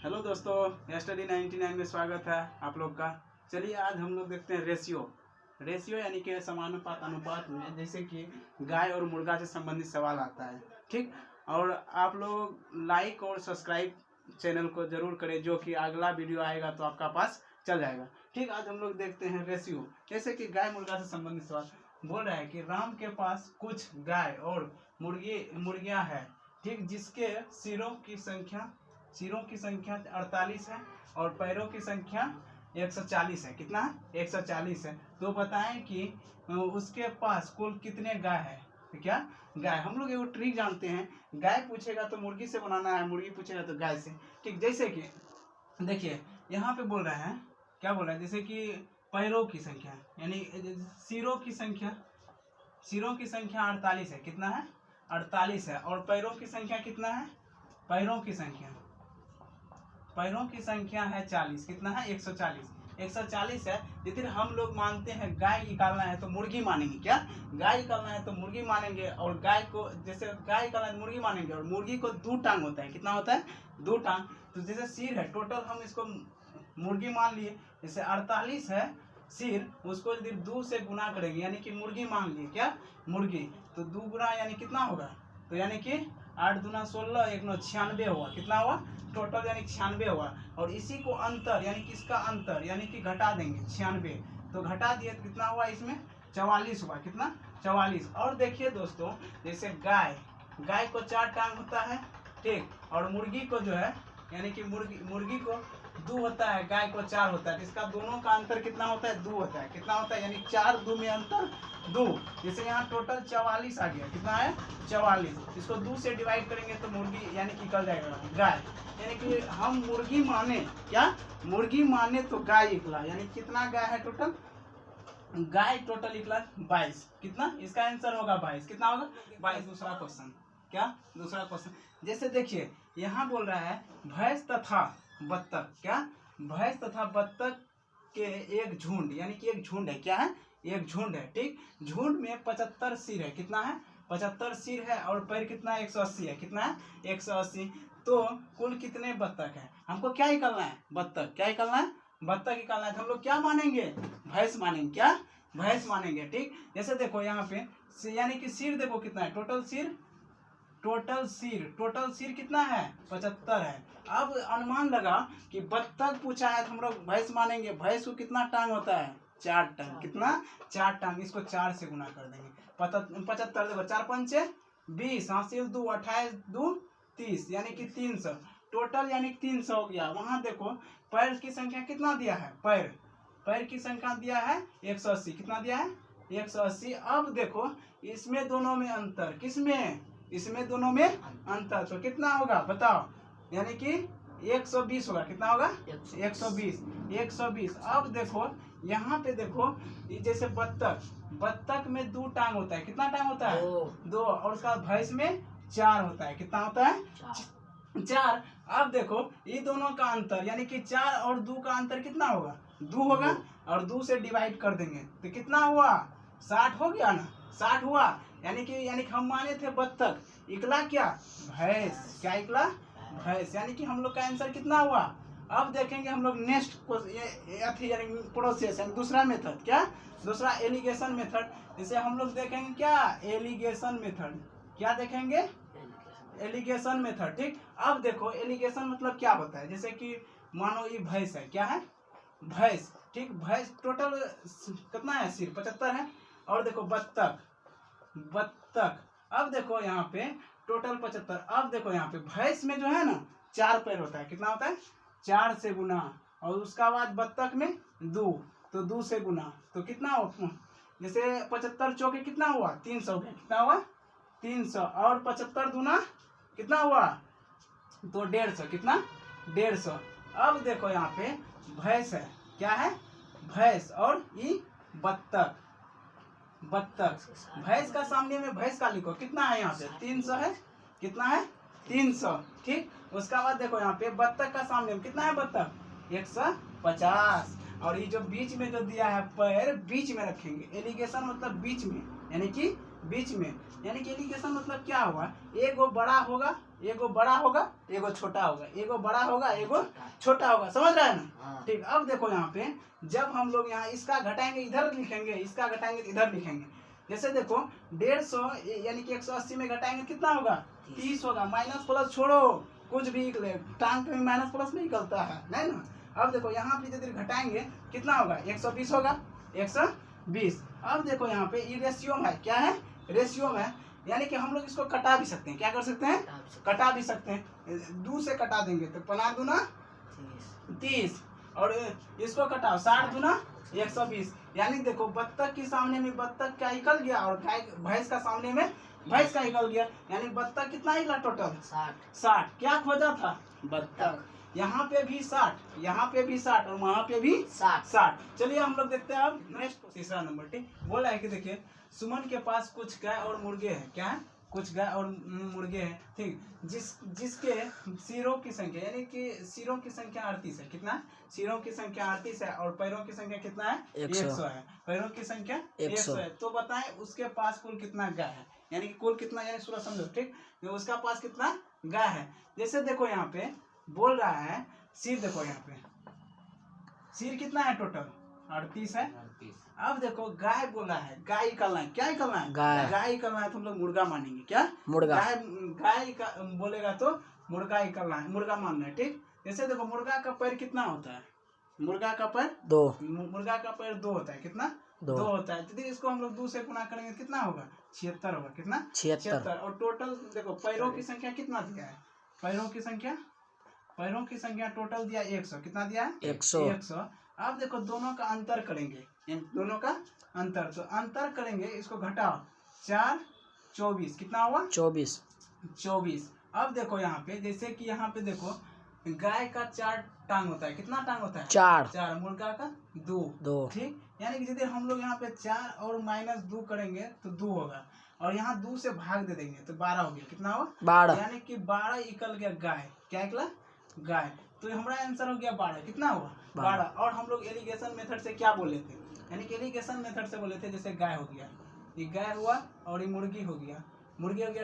Hello दोस्तों, study 99 में स्वागत है आप लोग का। चलिए आज हम लोग देखते हैं रेशियो यानी कि समानुपात अनुपात में, जैसे कि गाय और मुर्गा से संबंधित सवाल आता है। ठीक, और आप लोग लाइक और सब्सक्राइब चैनल को जरूर करें, जो कि अगला वीडियो आएगा तो आपका पास चल जाएगा। ठीक, आज हम लोग देखते हैं रेशियो। जैसे कि गाय मुर्गा से संबंधित सवाल बोल रहा है कि राम के पास कुछ गाय और मुर्गियां हैं, ठीक, जिसके सिरों की संख्या 48 है और पैरों की संख्या 140 है। कितना है? 140 है। तो बताएं कि उसके पास कुल कितने गाय है। तो क्या गाय, हम लोग एगो ट्रिक जानते हैं, गाय पूछेगा तो मुर्गी से बनाना है, मुर्गी पूछेगा तो गाय से। ठीक, जैसे कि देखिए यहाँ पे बोल रहे हैं, क्या बोल रहे हैं, जैसे कि पैरों की संख्या यानी सिरों की संख्या 48 है। कितना है? 48 है। और पैरों की संख्या कितना है? पैरों की संख्या है 40। कितना है? 140 है। यदि हम लोग मानते हैं गाय निकालना है तो मुर्गी मानेंगे। क्या गाय निकालना है तो मुर्गी मानेंगे, और गाय को जैसे गाय निकालना है मुर्गी मानेंगे, और मुर्गी को 2 टांग होता है। कितना होता है? 2 टांग। तो जैसे सिर है, टोटल हम इसको मुर्गी मान लिए। जैसे 48 है सिर, उसको यदि 2 से गुना करेंगे यानी कि मुर्गी मान लिए। क्या मुर्गी, तो 2 गुना यानी कितना होगा? तो यानी कि 8 दूना 16, 1 9 96 हुआ। कितना हुआ? टोटल यानी 96 हुआ। और इसी को अंतर यानी कि इसका अंतर यानी कि घटा देंगे 96, तो घटा दिए तो कितना हुआ? इसमें 44 हुआ। कितना? 44। और देखिए दोस्तों, जैसे गाय को 4 टांग होता है, ठीक, और मुर्गी को जो है यानी कि मुर्गी को 2 होता है, गाय को 4 होता है। इसका दोनों का अंतर कितना होता है? 2 होता है। कितना होता है? यानी 4 2 में अंतर 2। जैसे यहाँ टोटल 44 आ गया। कितना है? 44। इसको 2 से डिवाइड करेंगे तो मुर्गी यानी कि निकल जाएगा गाय। यानी कि हम मुर्गी माने, क्या मुर्गी माने तो गाय निकला। यानी कितना गाय है टोटल? गाय टोटल निकला 22। कितना? इसका आंसर होगा 22। कितना होगा? 22। दूसरा क्वेश्चन, क्या दूसरा क्वेश्चन, जैसे देखिए यहाँ बोल रहा है भैंस तथा बत्तख। क्या भैंस तथा बत्तख के एक झुंड, यानी कि एक झुंड है। क्या है? एक झुंड है। ठीक, झुंड में 75 सिर है। कितना है? 75 सिर है। और पैर कितना है? 180 है। कितना है? 180। तो कुल कितने बत्तख है? हमको क्या निकालना है? बत्तख। क्या निकालना है? बत्तख निकालना है। तो हम लोग क्या मानेंगे? भैंस मानेंगे। क्या भैंस मानेंगे। ठीक, जैसे देखो यहाँ पे यानी कि सिर देखो कितना है? टोटल सिर कितना है? 75 है। अब अनुमान लगा कि बत्तख पूछा है तो हम लोग भैंस मानेंगे। भैंस को कितना टांग होता है? 4 टांग। कितना? 4 टांग। इसको 4 से गुना कर देंगे। 75 देखो 4 पंचे 20, हासिल 2, 28 2 30, यानी कि 300 टोटल, यानी 300 हो गया। वहां देखो पैर की संख्या कितना दिया है? पैर की संख्या दिया है 180। कितना दिया है? 180। अब देखो इसमें दोनों में अंतर, किसमें? इसमें दोनों में अंतर, तो कितना होगा बताओ? यानी कि 120 होगा। कितना होगा? 120। अब देखो यहाँ पे देखो, जैसे बत्तख में 2 टांग होता है। कितना टांग होता है? 2। और उसका भैंस में 4 होता है। कितना होता है? 4। अब देखो ये दोनों का अंतर यानी कि 4 और 2 का अंतर कितना होगा? 2 होगा। और 2 से डिवाइड कर देंगे तो कितना हुआ? 60 हो गया ना? 60 हुआ। यानी कि हम माने थे बत्तख, इकला क्या? भैंस। क्या इकला? भैंस। यानी कि हम लोग का आंसर कितना हुआ? अब देखेंगे हम लोग नेक्स्ट प्रोसेस यानी दूसरा मेथड। क्या? दूसरा एलिगेशन मेथड। जैसे हम लोग देखेंगे क्या? Alligation method. क्या देखेंगे? Alligation method. ठीक, अब देखो एलिगेशन मतलब क्या होता है। जैसे कि मानो ये भैंस है। क्या है? भैंस। ठीक, भैंस टोटल कितना है? सिर 75 है। और देखो बत्तख। अब देखो यहाँ पे टोटल 75। अब देखो यहाँ पे भैंस में जो है ना 4 पैर होता है। कितना होता है? 4 से गुना। और उसका बाद बत्तख में 2, तो 2 से गुना तो कितना हो? जैसे 75 चौके कितना हुआ? 300। कितना हुआ? 300। और 75 दूना कितना हुआ? तो 150। कितना? 150। अब देखो यहाँ पे भैंस है। क्या है? भैंस। और ये बत्तख। भैंस का सामने में भैंस का लिखो। कितना है? यहाँ पे 300 है। कितना है? 300। ठीक, उसका बाद देखो यहाँ पे बत्तख का सामने में कितना है? बत्तख 150। और ये जो बीच में जो दिया है पैर, बीच में रखेंगे। एलिगेशन मतलब बीच में, यानी कि बीच में, यानी कि एलिगेशन मतलब क्या हुआ? एक वो बड़ा होगा, एगो बड़ा होगा एगो छोटा होगा, एगो बड़ा होगा एगो छोटा होगा, समझ रहे हैं ना। ठीक, अब देखो यहाँ पे जब हम लोग यहाँ इसका घटाएंगे इधर लिखेंगे, इसका घटाएंगे इधर लिखेंगे। जैसे देखो 150 यानी कि 180 में घटाएंगे कितना होगा 30 होगा। माइनस प्लस छोड़ो, कुछ भी टांग पे माइनस प्लस नहीं निकलता है, नहीं ना। अब देखो यहाँ पे यदि घटाएंगे कितना होगा 120 होगा, 120। अब देखो यहाँ पे ये रेशियो में है, क्या है रेशियो में है, यानी कि हम लोग इसको कटा भी सकते हैं, क्या कर सकते हैं कटा भी सकते हैं। 2 से कटा देंगे तो 5 दूना 30 और इसको कटाओ 60 दूना 120। यानी देखो बत्तख के सामने में बत्तख का निकल गया और गाय भैंस का सामने में भैंस का निकल गया, यानी बत्तख कितना निकला टोटल 60। क्या खोजा था बत्तख, यहाँ पे भी 60, यहाँ पे भी 60 और वहाँ पे भी 60। चलिए हम लोग देखते हैं अब नेक्स्ट तीसरा नंबर। ठीक, बोला है कि देखिए सुमन के पास कुछ गाय और मुर्गे हैं, क्या है कुछ गाय और मुर्गे हैं। ठीक, जिसके सिरों की संख्या यानी कि सिरों की संख्या 38 है, कितना सिरों की संख्या 38 है और पैरों की संख्या कितना है 100 है, पैरों की संख्या 100 है। तो बताएं उसके पास कुल कितना गाय है, यानी कि कुल कितना, यानी सूरज समझो। ठीक, तो उसका पास कितना गाय है। जैसे देखो यहाँ पे बोल रहा है सिर, देखो यहाँ पे सिर कितना है टोटल 38 है। अब देखो गाय बोला है, गाय निकलना है, क्या निकलना है गाय निकलना है, तो हम लोग मुर्गा मानेंगे, क्या मुर्गा, गाय का बोलेगा तो मुर्गा निकलना है, मुर्गा मानना है। ठीक, जैसे देखो मुर्गा का पैर कितना होता है, मुर्गा का पैर 2, मुर्गा का पैर 2 होता है, कितना 2 होता है। यदि इसको हम लोग 2 से गुना करेंगे कितना होगा 76 होगा, कितना 76। और टोटल देखो पैरों की संख्या कितना दिया है, पैरों की संख्या टोटल दिया 100, कितना दिया है 100। अब देखो दोनों का अंतर करेंगे, दोनों का अंतर, तो अंतर करेंगे इसको घटाओ 4 24, कितना हुआ 24। अब देखो यहाँ पे जैसे कि यहाँ पे देखो गाय का 4 टांग होता है, कितना टांग होता है 4, मुर्गा का 2। ठीक, यानी कि यदि हम लोग यहाँ पे 4 और -2 करेंगे तो 2 होगा और यहाँ 2 से भाग दे देंगे तो 12 हो गया, कितना हुआ 12, यानी कि 12 निकल गया गाय, क्या निकला गाय। तो हमारा आंसर हो गया 12, कितना हुआ 12। और हम लोग एलिगेशन मेथड से क्या बोले थे, यानी कि एलिगेशन मेथड से बोले थे जैसे गाय हो गया, ये गाय हुआ और ये मुर्गी हो गया।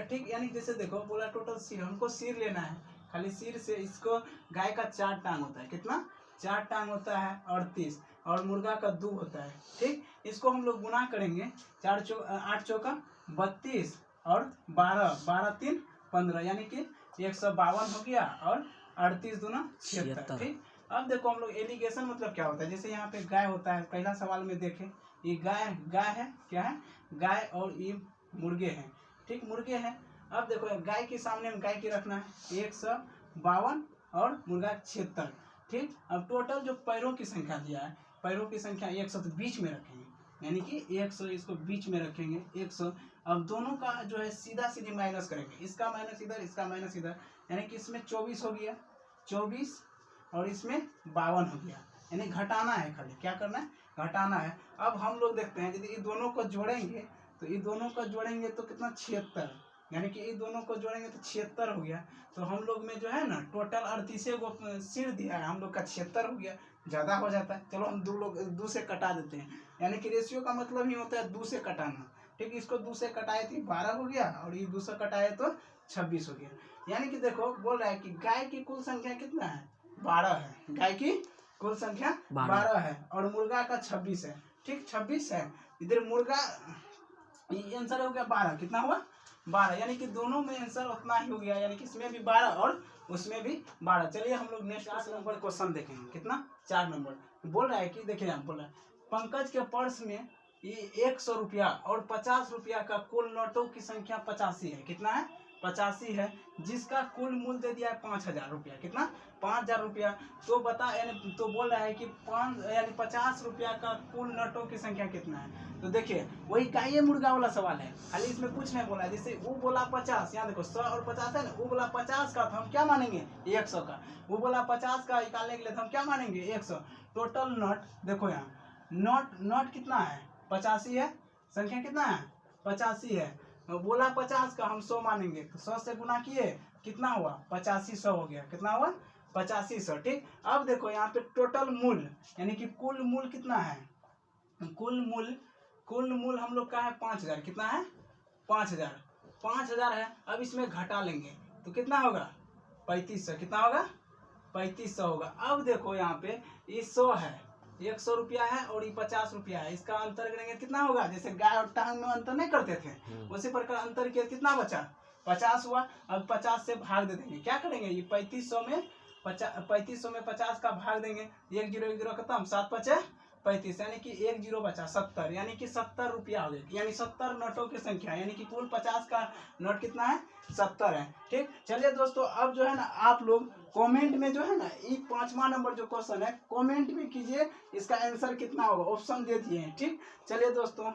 ठीक, यानी जैसे देखो बोला टोटल सिर, हमको सिर लेना है, खाली सिर से इसको गाय का 4 टांग होता है, कितना 4 टांग होता है 38 और मुर्गा का 2 होता है। ठीक, इसको हम लोग गुना करेंगे 8 चौका 32 और 12 3 15, यानी कि 152 हो गया और 38 दूना 76। ठीक, अब देखो हम लोग एलिगेशन मतलब क्या होता है, जैसे यहाँ पे गाय होता है, पहला सवाल में देखें ये गाय है, क्या है गाय और ये मुर्गे हैं। ठीक, मुर्गे हैं। अब देखो गाय के सामने में गाय की रखना है 152 और मुर्गा 76। ठीक, अब टोटल जो पैरों की संख्या दिया है, पैरों की संख्या 100, तो बीच में रखेंगे, यानी कि 100 इसको बीच में रखेंगे 100। अब दोनों का जो है सीधा सीधी माइनस करेंगे, इसका माइनस इधर, इसका माइनस इधर, यानी कि इसमें 24 हो गया 24 और इसमें 52 हो गया, यानी घटाना है, खाली क्या करना है घटाना है। अब हम लोग देखते हैं यदि ये दोनों को जोड़ेंगे तो ये दोनों को जोड़ेंगे तो कितना 76, यानी कि ये दोनों को जोड़ेंगे तो 76 हो गया। तो हम लोग में जो है ना टोटल 38 को सिर दिया है, हम लोग का 76 हो गया, ज़्यादा हो जाता है। चलो हम 2 से कटा देते हैं, यानी कि रेशियो का मतलब ही होता है 2 से कटाना। ठीक, इसको 2 से कटाए तो 12 हो गया और ये 2 से कटाए तो 26 हो गया। यानी कि देखो बोल रहा है कि गाय की कुल संख्या कितना है 12 है, गाय की कुल संख्या 12 है और मुर्गा का 26 है। ठीक, 26 है, इधर मुर्गा, ये आंसर हो गया 12, कितना हुआ 12, यानी कि दोनों में आंसर उतना ही हो गया, यानी कि इसमें भी 12 और उसमें भी 12। चलिए हम लोग नेक्स्ट नंबर क्वेश्चन देखेंगे, कितना 4 नंबर। बोल रहा है कि देखिए यहाँ बोल रहा है पंकज के पर्स में ये 100 रुपया और 50 रुपया का कुल नोटों की संख्या 85 है, कितना है 85 है, जिसका कुल मूल्य दे दिया है 5000 रुपया, कितना 5000 रुपया। तो बता, यानी तो बोल रहा है कि 50 रुपया का कुल नोटों की संख्या कितना है। तो देखिए वही गाय मुर्गा वाला सवाल है, खाली इसमें कुछ नहीं बोला है। जैसे वो बोला 50, यहाँ देखो 100 और 50 है ना, वो बोला 50 का, तो हम क्या मानेंगे 100 का। वो बोला 50 का निकालने के लिए तो हम क्या मानेंगे 100। टोटल नोट देखो यहाँ नोट कितना है 85 है, संख्या कितना है 85 है। बोला 50 का, हम 100 मानेंगे, तो 100 से गुना किए कितना हुआ 85, 100 हो गया, कितना हुआ 85, 100। ठीक, अब देखो यहाँ पे टोटल मूल्य, यानी कि कुल मूल्य कितना है, कुल मूल्य हम लोग का है 5000, कितना है 5000 है। अब इसमें घटा लेंगे, तो कितना होगा 3500, कितना होगा 3500 होगा। अब देखो यहाँ पे ये 100 है, 100 रुपया है और ये 50 रुपया है, इसका अंतर करेंगे कितना होगा, जैसे गाय और टांग में अंतर नहीं करते थे उसी प्रकार अंतर किया, कितना बचा 50 हुआ। अब 50 से भाग दे देंगे, क्या करेंगे ये 3500 में 50 का भाग देंगे, 1 0 1 0 खत्म, 7 5 35, यानी कि 1 0 बचा 70, यानी कि 70 रुपया हो गया, यानी 70 नोटों की संख्या, यानी कि कुल 50 का नोट कितना है 70 है। ठीक, चलिए दोस्तों अब जो है ना आप लोग कमेंट में जो है ना ये 5वां नंबर जो क्वेश्चन है कमेंट में कीजिए, इसका आंसर कितना होगा, ऑप्शन दे दिए हैं। ठीक, चलिए दोस्तों।